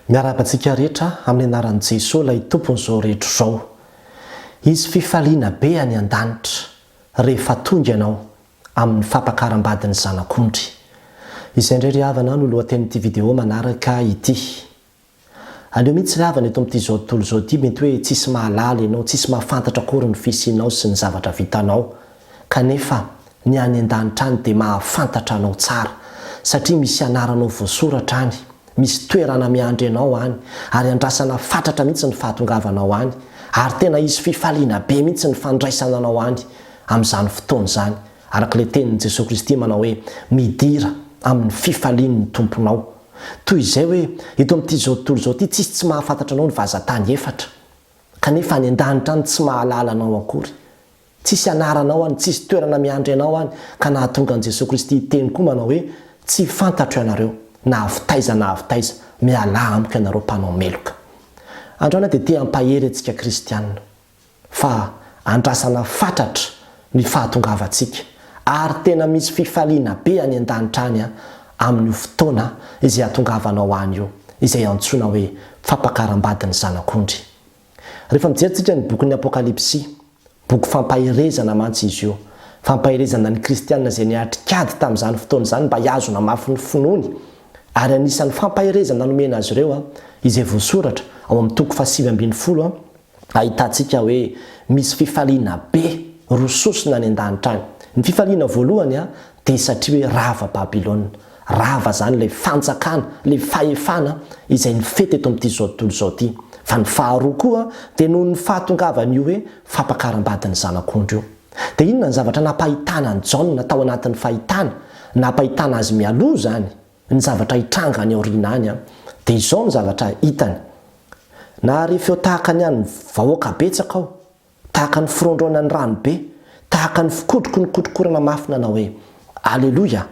miarabantsika rehetra amin'ny anaran'i Jesosy ilay tompon'izao rehetra izao. Hisy fifaliana be any an-danitra rehefa tonga ianao amin'ny fampakaram-badin'ny Zanak'ondry. Izay indray ry havana no lohatenin'ity vidéo manaraka ity. Aleo mihitsy ry havana eto amin'ity zao tontolo izao ity mety hoe tsisy mahalala ianao, tsisy mahafantatra akory ny fisianao sy ny zavatra vitanao. Kanefa ny any an-danitra any dia mahafantatra anao tsara satria misy anaranao voasoratra any. Misy toerana miandry anao any ary andrasana fatratra mihitsy ny fahatongavanao any ary tena hisy fifaliana be mihitsy ny fandraisana anao any amin'izany fotoana izany. Arak'ilay tenin'i Jesosy Kristy manao hoe midira amin'ny fifalian'ny tomponao. Toy izay hoe eto amin'ity zao tontolo izao ity tsisy tsy mahafantatra anao ny vazatany efatra kanefa any an-danitra any tsy mahalala anao akory. Tsisy anaranao any, tsisy toerana miandry anao any ka nahatonga an'i Jesosy Kristy teny koa manao hoe tsy fantatro ianareo na avitaiza miala amiko ianareo mpanao meloka. Androana dia te hampahery antsika kristianina fa andrasana fatratra ny fahatongavantsika ary tena misy fifaliana be any an-danitra any amin'ny fotoana izay hatongavanao any io, izay antsoina hoe fampakaram-badin'ny Zanak'ondry. Rehefa mijery ny bokin'ny Apokalypsy, boky fampaherezana mantsy izy io, fampaherezana ny kristianina izay niatrikady tamin'izany fotoana izany mba hiazona mafy ny finoany. Ary anisan'ny fampaherezana nomena azy ireo izay voasoratra ao amin'ny toko 7:20 ahitantsika hoe misy fifaliana be rososina any an-danitra any. Ny fifaliana voalohany dia satria hoe rava Babilôna. Rava zany ilay fanjakana, ilay fahefana izay nifety eto amin'ity zao tontolo izao ity. Fa ny faharoa koa dia noho ny fahatongavan'io hoe fampakaram-badin'ny Zanak'ondry io. Dia inona ny zavatra napahitana ny Jaona tao anatin'ny fahitana, napahitana azy mialoha zany, ny zavatra hitranga any aoriana any dia izao ny zavatra hitany. Na rehefa eo tahaka ny any vahoaka betsaka ao, tahaka ny firondrona ny rano be, tahaka ny fikotroko ny kotrokorana mafina na hoe aleloia,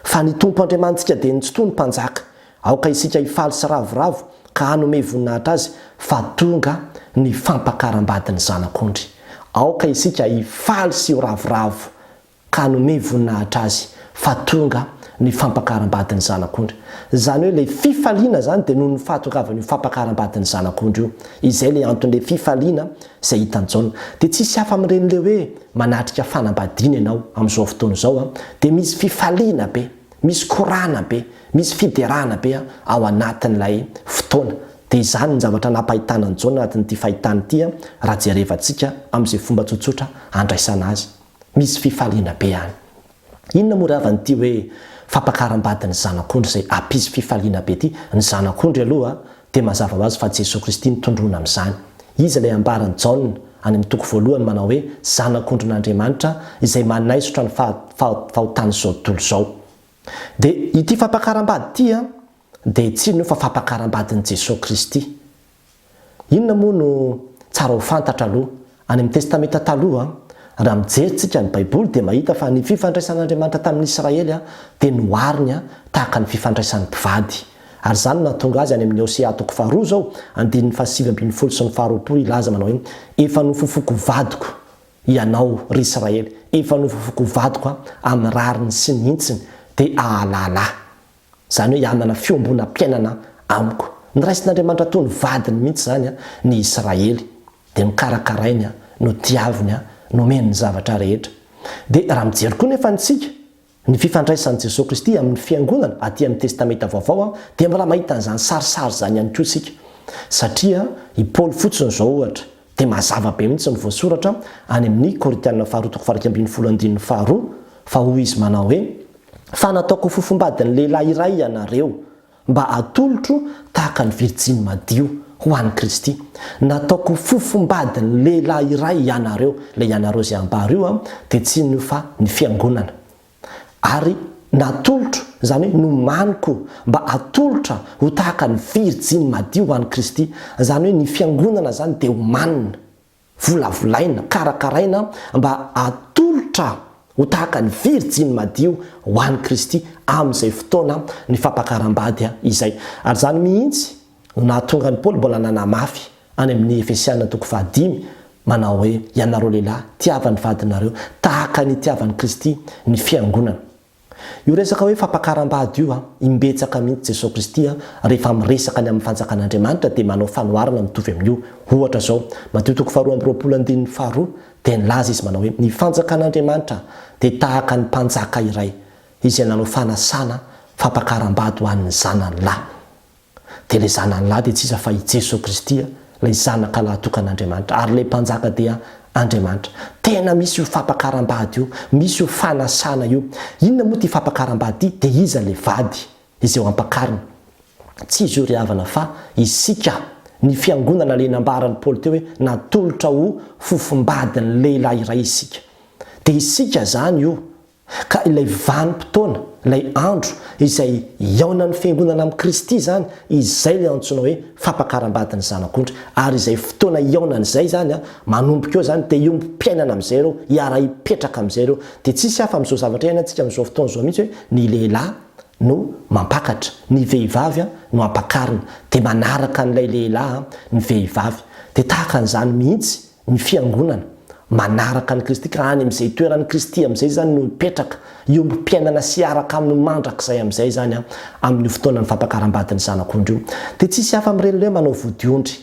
fa ny tompo Andriamantsika dia nitsotoa ny mpanjaka. Aoka isika hifaly sy ravoravo ka hanome voninahitra azy fa tonga ny fampakaram-badin'ny Zanak'ondry. Aoka isika hifaly sy ravoravo ka hanome voninahitra azy fa tonga ny fampakaram-badin'ny Zanak'ondry. Zany hoe ilay fifaliana zany dia noho ny fahatongavan'io fampakaram-badin'ny Zanak'ondry io. Izay ilay anton'ilay fifaliana izay hitan'ny Jaona. Dia tsisy hafa amin'iren'ilay hoe manatrika fanambadiana ianao amin'izao fotoana izao dia misy fifaliana be, misy korana be, misy fiderana be ao anatin'ilay fotoana. Dia izany ny zavatra napahitana ny Jaona anatin'ity fahitana ity raha jerevantsika amin'izay fomba tsotsotra andraisana azy. Misy fifaliana be any. Inona moa ry havan'ity hoe fampakaram-badin'ny Zanak'ondry izay ampisy fifaliana be ity? Ny Zanak'ondry aloha dia mazava ho azy fa Jesosy Kristy nitondrona amin'izany. Izy ilay ambaran'ny Jaona any amin'ny toko voalohany manao hoe Zanak'ondrin'Andriamanitra izay manaisotra ny fahotany izao tontolo izao. Dia ity fampakaram-bady ity dia tsy inona fa fampakaram-badin'i Jesosy Kristy. Inona moa no tsara ho fantatra aloha? Any amin'ny testamenta taloha raha mijerytsika ny Baiboly dia mahita fa ny fifandraisan'Andriamanitra tamin'ny Israely dia nohariny tahaka ny fifandraisan'ny mpivady. Ary zany nahatonga azy any amin'ny Hosea 2 zao 7:20 sy 20 ilaza manao hoe efa nofofoko vadiko ianao ry Israely, efa nofofoko vadiko amin'ny rariny sy ny hintsiny dia ahalala. Zany hoe hianana fiombonam-piainana amiko. Niraisin'Andriamanitra toy ny vadiny mihitsy zany ny Israely dia mikarakarainy, no tiaviny, nomeny ny zavatra rehetra. Dia raha mijery koa nefa antsika ny fifandraisan'i Jesosy Kristy amin'ny fiangonana aty amin'ny testamenta vaovao dia mbola mahita an'izany sarisary zany ihany koa isika. Satria i Paoly fotsiny zao ohatra dia mazava be mihitsy ny voasoratra any amin'ny Korintiana 2:12 fa hoy izy manao hoe fa nataoko fofombadin'ny lehilahy iray ianareo mba atolotro tahaka ny virjiny madio ho an'i Kristy. Nataoko fofombadin'ny lehilahy iray ianareo. Ilay ianareo izay ambary io dia tsy inona fa ny fiangonana. Ary natolotro zany hoe nomaniko mba atolotra ho tahaka ny virjiny madio ho an'i Kristy. Zany hoe ny fiangonana zany dia homanina, volavolaina, karakaraina mba atolotra ho tahaka ny virjiny madio ho an'i Kristy amin'izay fotoana ny fampakaram-bady izay. Ary zany mihitsy nahatonga ny Paoly mbola nanamafy any amin'ny Efesiana 5 manao hoe ianareo lehilahy tiavan'ny vadinareo tahaka ny tiavan'i Kristy ny fiangonana. io resaka hoe fampakarambady io imbetsaka mihitsy Jesosy Kristy rehefa miresaka ny amin'ny fanjakan'Andriamanitra dia manao fanoharana mitovy amin'io. Ohatra zao Mateo 4:22 dia nilaza izy manao hoe ny fanjakan'Andriamanitra dia tahaka ny mpanjaka iray izay nanao fanasana fampakarambady ho an'ny zanany lahy. Dia ilay zanany lahy dia tsy iza fa i Jesosy Kristy ilay zanaka lahy tokan'Andriamanitra ary ilay mpanjaka dia Andriamanitra. Tena misy io fampakarambady io, misy io fanasana io. Inona moa ty fampakarambady dia iza le vady izay ho ampakarina. Tsy izy io ry havana fa isika ny fiangonana le nambarany Paoly teo hoe natolotra ho fofombadin'ny lehilahy iray isika. Dia isika zany io ka ilay vanim-potoana ilay andro izay iaona ny fiangonana amin'ny Kristy zany izay le antsoina hoe fampakarambadin'ny Zanak'ondry ary izay fotoana iaonan'izay zany manomboka eo zany dia iompi-piainana amin'izay reo hiara hipetraka amin'izay reo dia tsisy hafa amin'izao zavatra ihany antsika amin'izao fotoana izao mihitsy hoe ny lehilahy no mampakatra ny vehivavy no ampakarina dia manaraka n'ilay lehilahy ny vehivavy dia tahaka an'izany mihitsy ny fiangonana manaraka ny Kristy ka any amin'izay toeran'ny Kristy amin'izay zany no mipetraka iompi-piainana sy araka amin'ny mandrakizay amin'izay zany amin'ny fotoanany fampakarambadin'ny Zanak'ondry io. Dia tsisy hafa amin'ireny hoe manao vodiondry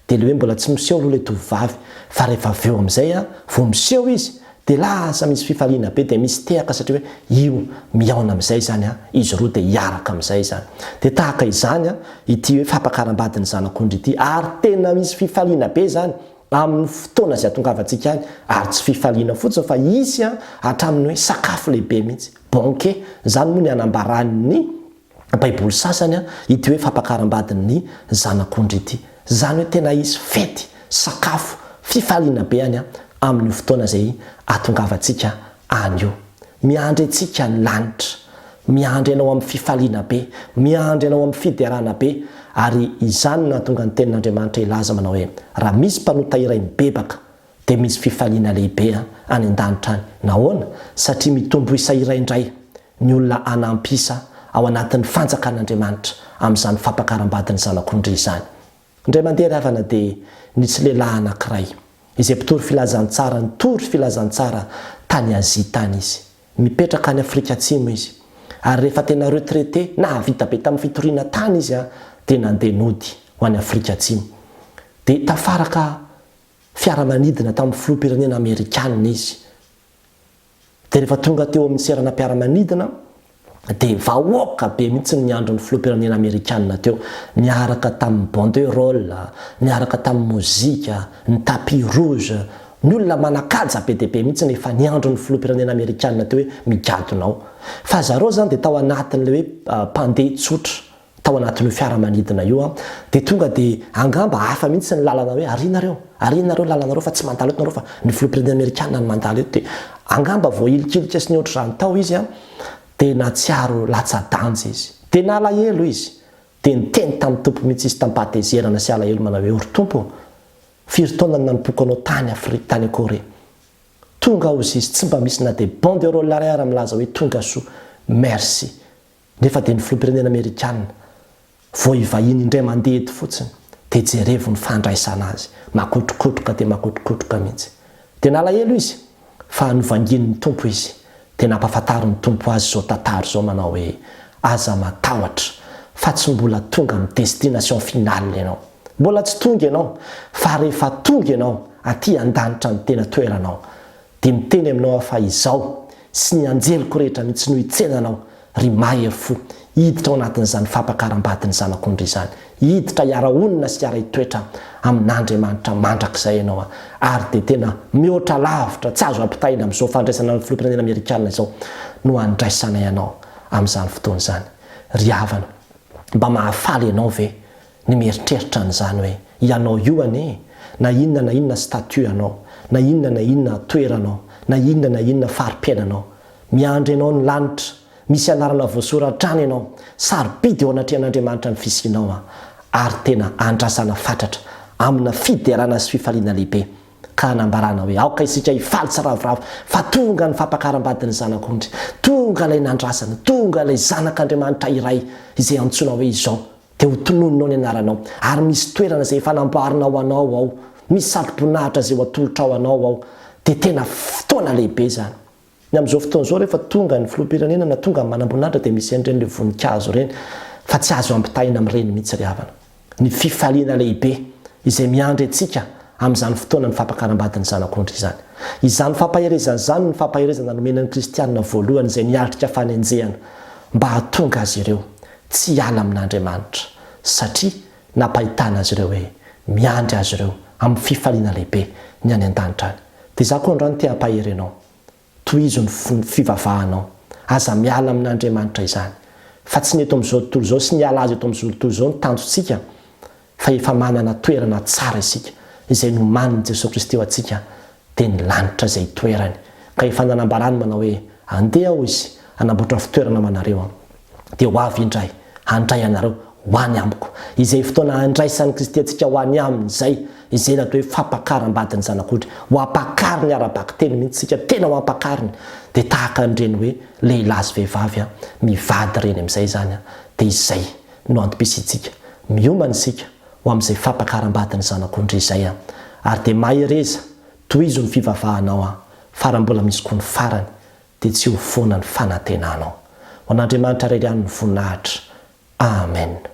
dia le hoe mbola tsy miseho aloha ilay tovovavy fa rehefa avy eo amin'izay vao miseho izy dia lasa misy fifaliana be dia misy tehaka satria hoe io miaona amin'izay zany izy roa dia hiaraka amin'izay zany. Dia tahaka izany ity hoe fampakarambadin'ny Zanak'ondry ity ary tena misy fifaliana be zany amin'ny fotoana izay atongavantsika any ary tsy fifaliana fotsiny fa isy hatramin'ny hoe sakafo lehibe mihitsy banquet zany moa ny anambaran'ny baiboly sasany ity hoe fampakarambadin'ny Zanak'ondry ity. Zany hoe tena isy fety sakafo fifaliana be any amin'ny fotoana izay atongavantsika any io. Miandry antsika ny lanitra, miandry ianao amin'ny fifaliana be, miandry ianao amin'ny fiderana be ary izany nahatonga ny tenin'Andriamanitra ilaza manao hoe raha misy mpanota iray mibebaka dia misy fifaliana lehibe any an-danitra any. Nahoana? Satria mitombo isa iraindray ny olona anampisa ao anatin'ny fanjakan'Andriamanitra amin'izany fampakarambadin'ny Zanak'ondry izany. Indray mandeha havana dia nisy lehilahy anankiray izay mpitory filazantsara nitory filazantsara tany Azia tany izy. Mipetraka any Afrika Atsimo izy. Ary rehefa tena retraité na vita be tamin'ny fitoriana tany izy dia nandeha nody ho any Afrika Atsimo. Dia tafaraka fiaramanidina tamin'ny filoham-pirenena Amerikanina izy. Dia rehefa tonga teo amin'ny serana mpiaramanidina dia vahoaka be mihitsy ny andron'ny filoham-pirenena Amerikanina teo. Niaraka tamin'ny banderole, niaraka tamin'ny mozika, ny tapis rouge, ny olona manakaja be dia be mihitsy nefa ny andron'ny filoham-pirenena Amerikanina teo hoe migadonao. Fa zareo zany dia tao anatin'ilay hoe mpandeha tsotra tao anatin'io fiaramanidina io dia tonga dia angamba hafa mihitsy ny lalana hoe arinareo lalanareo fa tsy mandalo eto nareo fa ny filoham-pirenena Amerikanina ny mandalo eto. Dia angamba vao ilikilika sy ny ohatr' izany tao izy dia natsiaro latsa-danja izy dia nalahelo izy dia niteny tamin'ny tompo mihitsy izy tampahatezerana sy alahelo manao hoe ory tompo firy taona nanompoka anao tany Afrika tany Kore tonga ozy izy tsy mba misy na dia banderole ary ary milaza hoe tonga soa merci nefa dia ny filoham-pirenena Amerikanina vao ivahiny indray mandeha eto fotsiny dia jerevo ny fandraisana azy makotrokotroka dia makotrokotroka mihitsy dia nalahelo izy fa novangin'ny tompo izy dia nampahafantariny tompo azy zao tantara zao manao hoe aza matahotra fa tsy mbola tonga amin'ny destination finale ianao, mbola tsy tonga ianao fa rehefa tonga ianao aty an-danitra ny tena toeranao dia miteny aminao fa izao sy ny anjeliko rehetra mihitsy no hitsenanao ry mahery fo hiditra ao anatin'izany fampakarambadin'ny Zanak'ondry izany, hiditra hiara-onina sy hiara-hitoetra amin'Andriamanitra mandrakizay ianao ary dia tena mihoatra lavitra tsy azo ampitaina amin'izao fandraisana ny filoham-pirenena Amerikanina izao no andraisana ianao amin'izany fotoana izany. Ry havana, mba mahafaly ianao ve ny mieritreritra an'izany hoe ianao io anie na inona statut ianao, na inona toeranao, na inona fari-piainanao, miandry ianao ny lanitra, misy anarana voasoratrany ianao, sarobidy eo anatrehan'Andriamanitra ny fisianao ary tena andrasana fatratra amina fiderana sy fifaliana lehibe ka anambarana hoe aoka isika hifaly sy ravoravo fa tonga ny fampakarambadin'ny Zanak'ondry, tonga ilay nandrasana, tonga ilay zanak'Andriamanitra iray izay antsoina hoe izao dia ho tononinao ny anaranao ary misy toerana izay fanamboarinao anao ao, misy satroboninahitra izay ho atolotra ao anao ao dia tena fotoana lehibe zany. ny amin'izao fotoan'izao rehefa tonga ny filoham-pirenena na tonga ny manam-boninahitra dia misy an'ireny le voninkazo reny fa tsy azo ampitahina amin'ireny mihitsy ry havana. Ny fifaliana lehibe izay miandry antsika amin'izany fotoana ny fampakaram-badin'ny zanak'ondry izany. Izany fampaherezana izany ny fampaherezana nomenan'ny kristianina voalohany izay nialtrika fanenjehana mba hahatonga azy ireo tsy hiala amin'Andriamanitra satria napahitana azy ireo hoe miandry azy ireo amin'ny fifaliana lehibe ny any an-danitra any. Dia izaho koa androany tia hampaherenao, tohizo ny fivavahanao, aza miala amin'Andriamanitra izany. Fa tsy ny eto amin'izao tontolo izao sy niala azy eto amin'izao tontolo izao ny tanjontsika, fa efa manana toerana tsara isika izay nomaniny Jesosy Kristy eo antsika dia ny lanitra izay toerany. Ka efa nanambarany manao hoe andeha aho izy hanamboatra fitoerana amanareo dia ho avy indray handray anareo ho any amiko. Izay fotoana handraisan'ny Kristy antsika ho any aminy izay izay natao hoe fampakaram-badin'ny zanak'ondry, ho ampakariny ara-baka teny mihitsy sika, tena ho ampakariny. Dia tahaka an'ireny hoe lehilahy sy vehivavy mivady reny amin'izay zany dia izay no antom-pisintsika miomana isika ho amin'izay fampakaram-badin'ny zanak'ondry izay ary dia mahereza tohizo ny fivavahanao fa raha mbola misy koa ny farany dia tsy ho foana ny fanantenanao. Ho an'Andriamanitra iray ihany ny voninahitra. Amen.